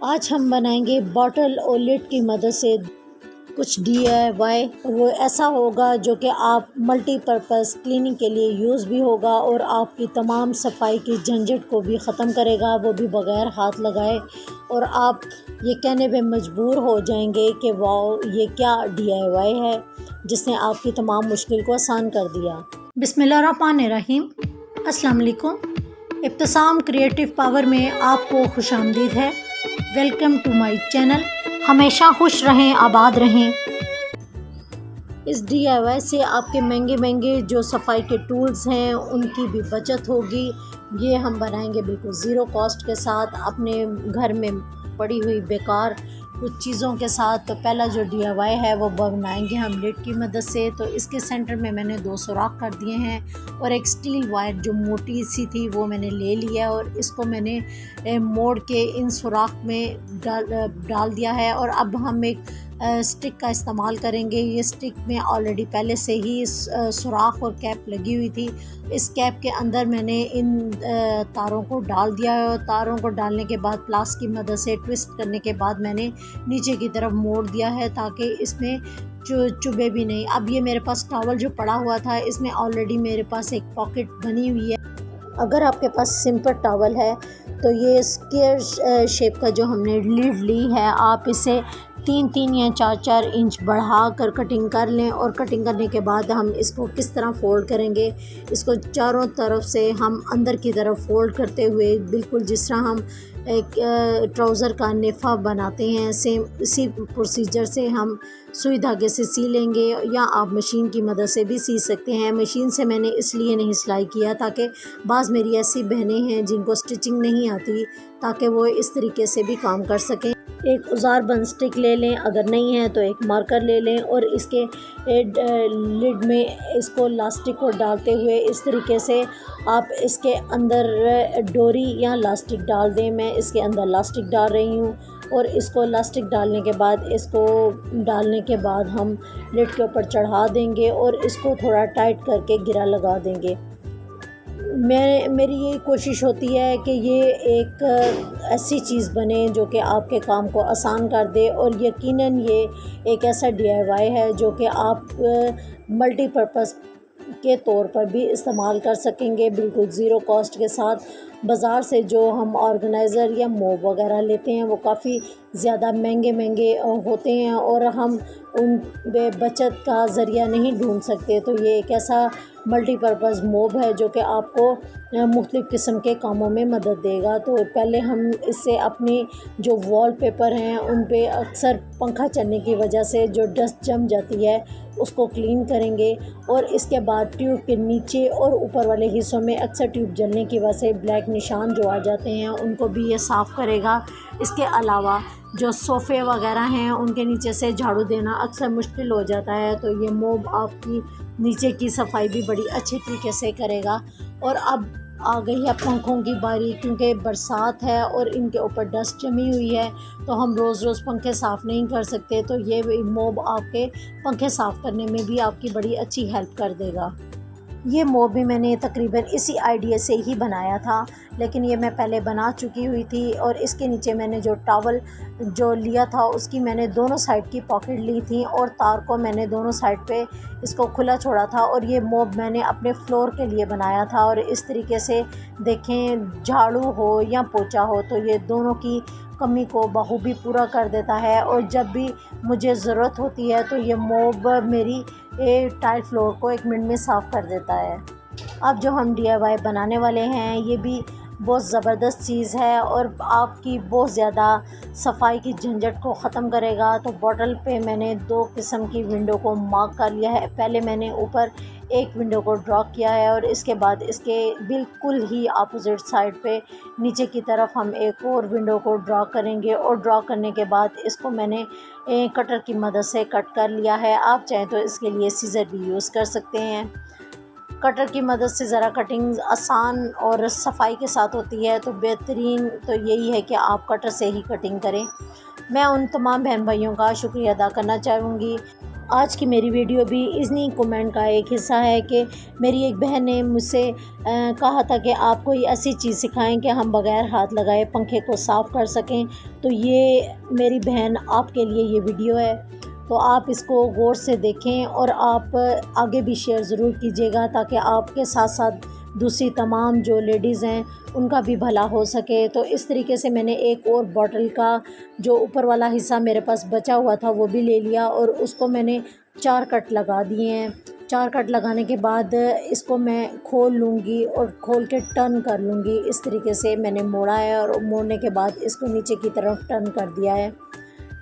आज हम बनाएंगे बॉटल और लिड की मदद से कुछ DIY। वो ऐसा होगा जो कि आप मल्टीपर्पज़ क्लीनिंग के लिए यूज़ भी होगा और आपकी तमाम सफाई की झंझट को भी ख़त्म करेगा, वो भी बग़ैर हाथ लगाए। और आप ये कहने पे मजबूर हो जाएंगे कि वाह, ये क्या DIY है जिसने आपकी तमाम मुश्किल को आसान कर दिया। बिस्मिल्लाहिर्रहमानिर्रहीम। अस्सलाम वालेकुम। इब्तिसाम क्रिएटिव पावर में आपको खुशामदीद है। Welcome to my channel. हमेशा खुश रहें, आबाद रहें। इस DIY से आपके महंगे महंगे जो सफाई के टूल्स हैं उनकी भी बचत होगी। ये हम बनाएंगे बिल्कुल ज़ीरो कॉस्ट के साथ, अपने घर में पड़ी हुई बेकार कुछ चीज़ों के साथ। तो पहला जो DIY है वो बनाएंगे हम लिड की मदद से। तो इसके सेंटर में मैंने 2 सुराख कर दिए हैं और एक स्टील वायर जो मोटी सी थी वो मैंने ले लिया और इसको मैंने मोड़ के इन सुराख में डाल दिया है। और अब हम एक स्टिक का इस्तेमाल करेंगे। ये स्टिक में ऑलरेडी पहले से ही सुराख और कैप लगी हुई थी। इस कैप के अंदर मैंने इन तारों को डाल दिया है और तारों को डालने के बाद प्लास की मदद से ट्विस्ट करने के बाद मैंने नीचे की तरफ मोड़ दिया है ताकि इसमें चुभे भी नहीं। अब ये मेरे पास टॉवल जो पड़ा हुआ था, इसमें ऑलरेडी मेरे पास एक पॉकेट बनी हुई है। अगर आपके पास सिंपल टॉवल है तो ये स्क्वायर शेप का जो हमने लीड ली है, आप इसे 3-3 या 4-4 इंच बढ़ा कर कटिंग कर लें। और कटिंग करने के बाद हम इसको किस तरह फ़ोल्ड करेंगे, इसको चारों तरफ से हम अंदर की तरफ फ़ोल्ड करते हुए बिल्कुल जिस तरह हम एक ट्राउज़र का नेफ़ा बनाते हैं, सेम इसी प्रोसीजर से हम सुई धागे से सी लेंगे या आप मशीन की मदद से भी सी सकते हैं। मशीन से मैंने इसलिए नहीं सिलाई किया ताकि बाज़ मेरी ऐसी बहनें हैं जिनको स्टिचिंग नहीं आती, ताकि वो इस तरीके से भी काम कर सकें। एक औजार बंद स्टिक ले लें, अगर नहीं है तो एक मार्कर ले लें और इसके लिड में इसको लास्टिक को डालते हुए इस तरीके से आप इसके अंदर डोरी या लास्टिक डाल दें। मैं इसके अंदर लास्टिक डाल रही हूँ और इसको लास्टिक डालने के बाद हम लिड के ऊपर चढ़ा देंगे और इसको थोड़ा टाइट करके गिरा लगा देंगे। मेरी ये कोशिश होती है कि ये एक ऐसी चीज़ बने जो कि आपके काम को आसान कर दे। और यकीनन ये एक ऐसा DIY है जो कि आप मल्टीपर्पज़ के तौर पर भी इस्तेमाल कर सकेंगे बिल्कुल ज़ीरो कॉस्ट के साथ। बाज़ार से जो हम ऑर्गेनाइज़र या मोब वगैरह लेते हैं वो काफ़ी ज़्यादा महंगे होते हैं और हम उन बचत का ज़रिया नहीं ढूंढ सकते। तो ये एक ऐसा मल्टीपर्पज़ मोब है जो कि आपको मुख्तलिफ़ किस्म के कामों में मदद देगा। तो पहले हम इससे अपनी जो वॉलपेपर हैं उन पे अक्सर पंखा चलने की वजह से जो डस्ट जम जाती है उसको क्लीन करेंगे। और इसके बाद ट्यूब के नीचे और ऊपर वाले हिस्सों में अक्सर ट्यूब जलने की वजह से ब्लैक निशान जो आ जाते हैं उनको भी ये साफ़ करेगा। इसके अलावा जो सोफ़े वगैरह हैं उनके नीचे से झाड़ू देना अक्सर मुश्किल हो जाता है, तो ये मोब आपकी नीचे की सफाई भी बड़ी अच्छी तरीके से करेगा। और अब आ गई है पंखों की बारी, क्योंकि बरसात है और इनके ऊपर डस्ट जमी हुई है तो हम रोज़ रोज़ पंखे साफ़ नहीं कर सकते। तो ये मोब आपके पंखे साफ़ करने में भी आपकी बड़ी अच्छी हेल्प कर देगा। ये मोब भी मैंने तकरीबन इसी आइडिया से ही बनाया था, लेकिन ये मैं पहले बना चुकी हुई थी। और इसके नीचे मैंने जो टॉवल जो लिया था उसकी मैंने दोनों साइड की पॉकेट ली थी और तार को मैंने दोनों साइड पे इसको खुला छोड़ा था। और ये मोब मैंने अपने फ्लोर के लिए बनाया था। और इस तरीके से देखें, झाड़ू हो या पोछा हो तो ये दोनों की कमी को बखूबी पूरा कर देता है। और जब भी मुझे ज़रूरत होती है तो ये मोब मेरी टाइल फ्लोर को 1 मिनट में साफ़ कर देता है। अब जो हम DIY बनाने वाले हैं ये भी बहुत ज़बरदस्त चीज़ है और आपकी बहुत ज़्यादा सफाई की झंझट को ख़त्म करेगा। तो बॉटल पे मैंने 2 किस्म की विंडो को मार्क कर लिया है। पहले मैंने ऊपर एक विंडो को ड्रॉ किया है और इसके बाद इसके बिल्कुल ही अपोजिट साइड पे नीचे की तरफ हम एक और विंडो को ड्रॉ करेंगे। और ड्रॉ करने के बाद इसको मैंने कटर की मदद से कट कर लिया है। आप चाहें तो इसके लिए सीज़र भी यूज़ कर सकते हैं। कटर की मदद से ज़रा कटिंग आसान और सफाई के साथ होती है, तो बेहतरीन तो यही है कि आप कटर से ही कटिंग करें। मैं उन तमाम बहन भाइयों का शुक्रिया अदा करना चाहूँगी आज की मेरी वीडियो भी इन्हीं कमेंट का एक हिस्सा है कि मेरी एक बहन ने मुझसे कहा था कि आप कोई ऐसी चीज़ सिखाएं कि हम बग़ैर हाथ लगाए पंखे को साफ़ कर सकें। तो ये मेरी बहन आपके लिए ये वीडियो है, तो आप इसको गौर से देखें और आप आगे भी शेयर ज़रूर कीजिएगा ताकि आपके साथ साथ दूसरी तमाम जो लेडीज़ हैं उनका भी भला हो सके। तो इस तरीके से मैंने एक और बॉटल का जो ऊपर वाला हिस्सा मेरे पास बचा हुआ था वो भी ले लिया और उसको मैंने 4 कट लगा दिए हैं। 4 कट लगाने के बाद इसको मैं खोल लूँगी और खोल के टर्न कर लूँगी। इस तरीके से मैंने मोड़ा है और मोड़ने के बाद इसको नीचे की तरफ टर्न कर दिया है।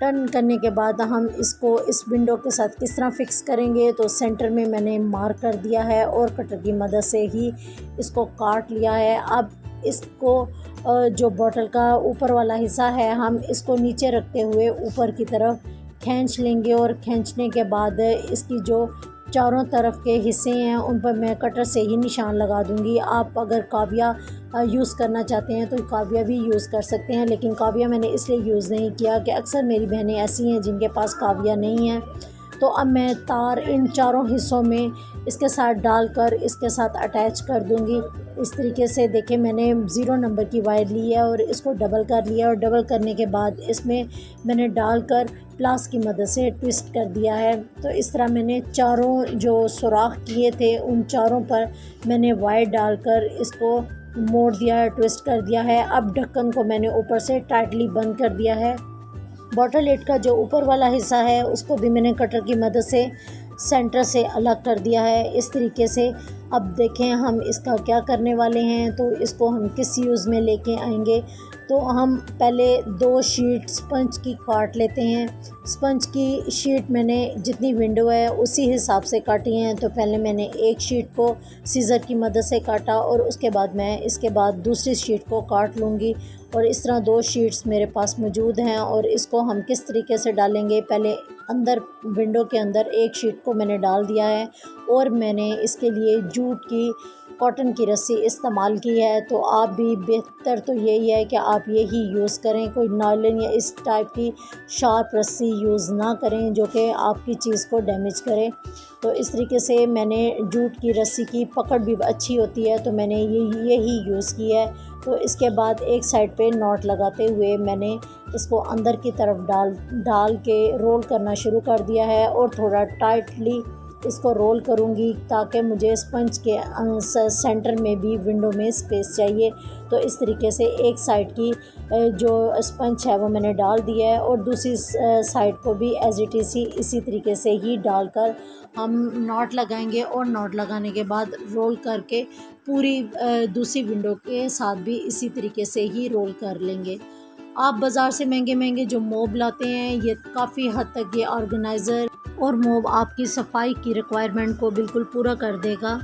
टर्न करने के बाद हम इसको इस विंडो के साथ किस तरह फ़िक्स करेंगे, तो सेंटर में मैंने मार्क कर दिया है और कटर की मदद से ही इसको काट लिया है। अब इसको जो बॉटल का ऊपर वाला हिस्सा है हम इसको नीचे रखते हुए ऊपर की तरफ खींच लेंगे और खींचने के बाद इसकी जो चारों तरफ के हिस्से हैं उन पर मैं कटर से ही निशान लगा दूंगी। आप अगर काविया यूज़ करना चाहते हैं तो काविया भी यूज़ कर सकते हैं, लेकिन काविया मैंने इसलिए यूज़ नहीं किया कि अक्सर मेरी बहनें ऐसी हैं जिनके पास काविया नहीं है। तो अब मैं तार इन चारों हिस्सों में इसके साथ डालकर इसके साथ अटैच कर दूंगी। इस तरीके से देखिए मैंने 0 नंबर की वायर ली है और इसको डबल कर लिया और डबल करने के बाद इसमें मैंने डालकर प्लास की मदद से ट्विस्ट कर दिया है। तो इस तरह मैंने चारों जो सुराख किए थे उन चारों पर मैंने वायर डालकर इसको मोड़ दिया है, ट्विस्ट कर दिया है। अब ढक्कन को मैंने ऊपर से टाइटली बंद कर दिया है। बॉटल लिड का जो ऊपर वाला हिस्सा है उसको भी मैंने कटर की मदद से सेंटर से अलग कर दिया है इस तरीके से। अब देखें हम इसका क्या करने वाले हैं, तो इसको हम किस यूज़ में लेके आएंगे। तो हम पहले 2 शीट स्पंज की काट लेते हैं। स्पंज की शीट मैंने जितनी विंडो है उसी हिसाब से काटी हैं। तो पहले मैंने एक शीट को सीज़र की मदद से काटा और उसके बाद मैं इसके बाद दूसरी शीट को काट लूँगी और इस तरह 2 शीट्स मेरे पास मौजूद हैं। और इसको हम किस तरीके से डालेंगे, पहले अंदर विंडो के अंदर एक शीट को मैंने डाल दिया है और मैंने इसके लिए जूट की कॉटन की रस्सी इस्तेमाल की है। तो आप भी बेहतर तो यही है कि आप यही यूज़ करें, कोई नायलॉन या इस टाइप की शार्प रस्सी यूज़ ना करें जो कि आपकी चीज़ को डैमेज करे। तो इस तरीके से मैंने जूट की रस्सी की पकड़ भी अच्छी होती है तो मैंने यही यूज़ की है। तो इसके बाद एक साइड पे नॉट लगाते हुए मैंने इसको अंदर की तरफ डाल के रोल करना शुरू कर दिया है और थोड़ा टाइटली इसको रोल करूँगी ताकि मुझे स्पंज के सेंटर में भी विंडो में स्पेस चाहिए। तो इस तरीके से एक साइड की जो स्पंज है वो मैंने डाल दिया है और दूसरी साइड को भी एज इट इज़ इसी तरीके से ही डालकर हम नॉट लगाएंगे और नॉट लगाने के बाद रोल करके पूरी दूसरी विंडो के साथ भी इसी तरीके से ही रोल कर लेंगे। आप बाज़ार से महंगे जो मोब लाते हैं ये काफ़ी हद तक ये ऑर्गेनाइज़र और मोब आपकी सफाई की रिक्वायरमेंट को बिल्कुल पूरा कर देगा।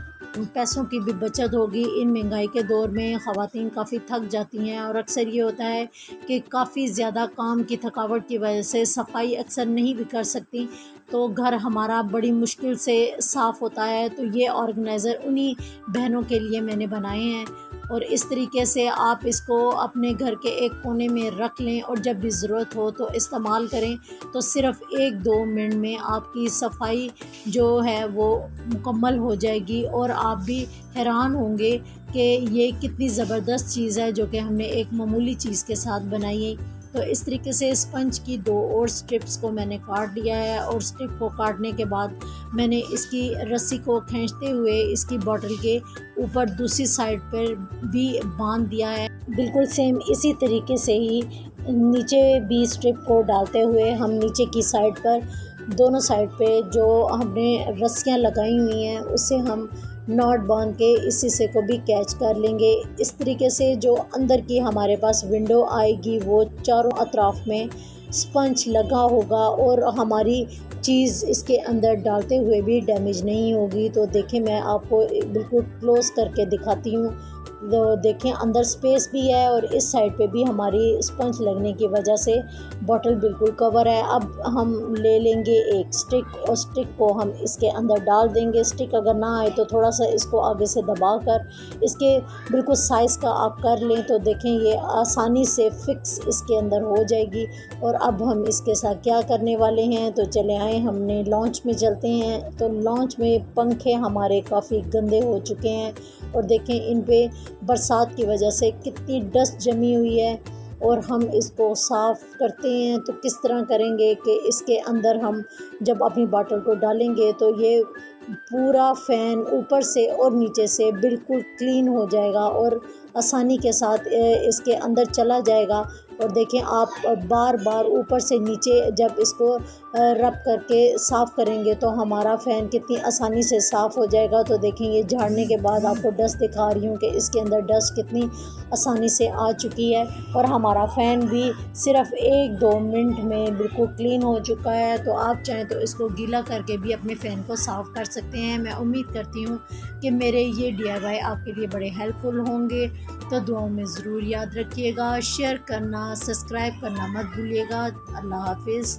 पैसों की भी बचत होगी। इन महंगाई के दौर में ख़वातीन काफ़ी थक जाती हैं और अक्सर ये होता है कि काफ़ी ज़्यादा काम की थकावट की वजह से सफाई अक्सर नहीं भी कर सकती, तो घर हमारा बड़ी मुश्किल से साफ़ होता है। तो ये ऑर्गेनाइज़र उन्हीं बहनों के लिए मैंने बनाए हैं और इस तरीके से आप इसको अपने घर के एक कोने में रख लें और जब भी ज़रूरत हो तो इस्तेमाल करें। तो सिर्फ़ 1-2 मिनट में आपकी सफाई जो है वो मुकम्मल हो जाएगी और आप भी हैरान होंगे कि ये कितनी ज़बरदस्त चीज़ है जो कि हमने एक मामूली चीज़ के साथ बनाई है। तो इस तरीके से स्पंज की 2 और स्ट्रिप्स को मैंने काट लिया है और स्ट्रिप को काटने के बाद मैंने इसकी रस्सी को खींचते हुए इसकी बॉटल के ऊपर दूसरी साइड पर भी बांध दिया है। बिल्कुल सेम इसी तरीके से ही नीचे भी स्ट्रिप को डालते हुए हम नीचे की साइड पर दोनों साइड पे जो हमने रस्सियाँ लगाई हुई हैं उससे हम नॉट बांध के इस हिस्से को भी कैच कर लेंगे। इस तरीके से जो अंदर की हमारे पास विंडो आएगी वो चारों अतराफ में स्पंज लगा होगा और हमारी चीज़ इसके अंदर डालते हुए भी डैमेज नहीं होगी। तो देखिए मैं आपको बिल्कुल क्लोज़ करके दिखाती हूँ। तो देखें अंदर स्पेस भी है और इस साइड पे भी हमारी स्पंज लगने की वजह से बॉटल बिल्कुल कवर है। अब हम ले लेंगे एक स्टिक और स्टिक को हम इसके अंदर डाल देंगे। स्टिक अगर ना आए तो थोड़ा सा इसको आगे से दबा कर इसके बिल्कुल साइज़ का आप कर लें तो देखें ये आसानी से फिक्स इसके अंदर हो जाएगी। और अब हम इसके साथ क्या करने वाले हैं, तो चले आए हमने लॉन्च में चलते हैं। तो लॉन्च में पंखे हमारे काफ़ी गंदे हो चुके हैं और देखें इन पे बरसात की वजह से कितनी डस्ट जमी हुई है। और हम इसको साफ़ करते हैं तो किस तरह करेंगे कि इसके अंदर हम जब अपनी बॉटल को डालेंगे तो ये पूरा फ़ैन ऊपर से और नीचे से बिल्कुल क्लीन हो जाएगा और आसानी के साथ इसके अंदर चला जाएगा। और देखें आप बार बार ऊपर से नीचे जब इसको रब करके साफ़ करेंगे तो हमारा फ़ैन कितनी आसानी से साफ़ हो जाएगा। तो देखें ये झाड़ने के बाद आपको डस्ट दिखा रही हूँ कि इसके अंदर डस्ट कितनी आसानी से आ चुकी है और हमारा फ़ैन भी सिर्फ़ 1-2 मिनट में बिल्कुल क्लीन हो चुका है। तो आप चाहें तो इसको गीला करके भी अपने फ़ैन को साफ़ कर सकते हैं। मैं उम्मीद करती हूँ कि मेरे ये DIY आपके लिए बड़े हेल्पफुल होंगे। तो दुआओं में ज़रूर याद रखिएगा, शेयर करना, सब्सक्राइब करना मत भूलिएगा। अल्लाह हाफ़िज़।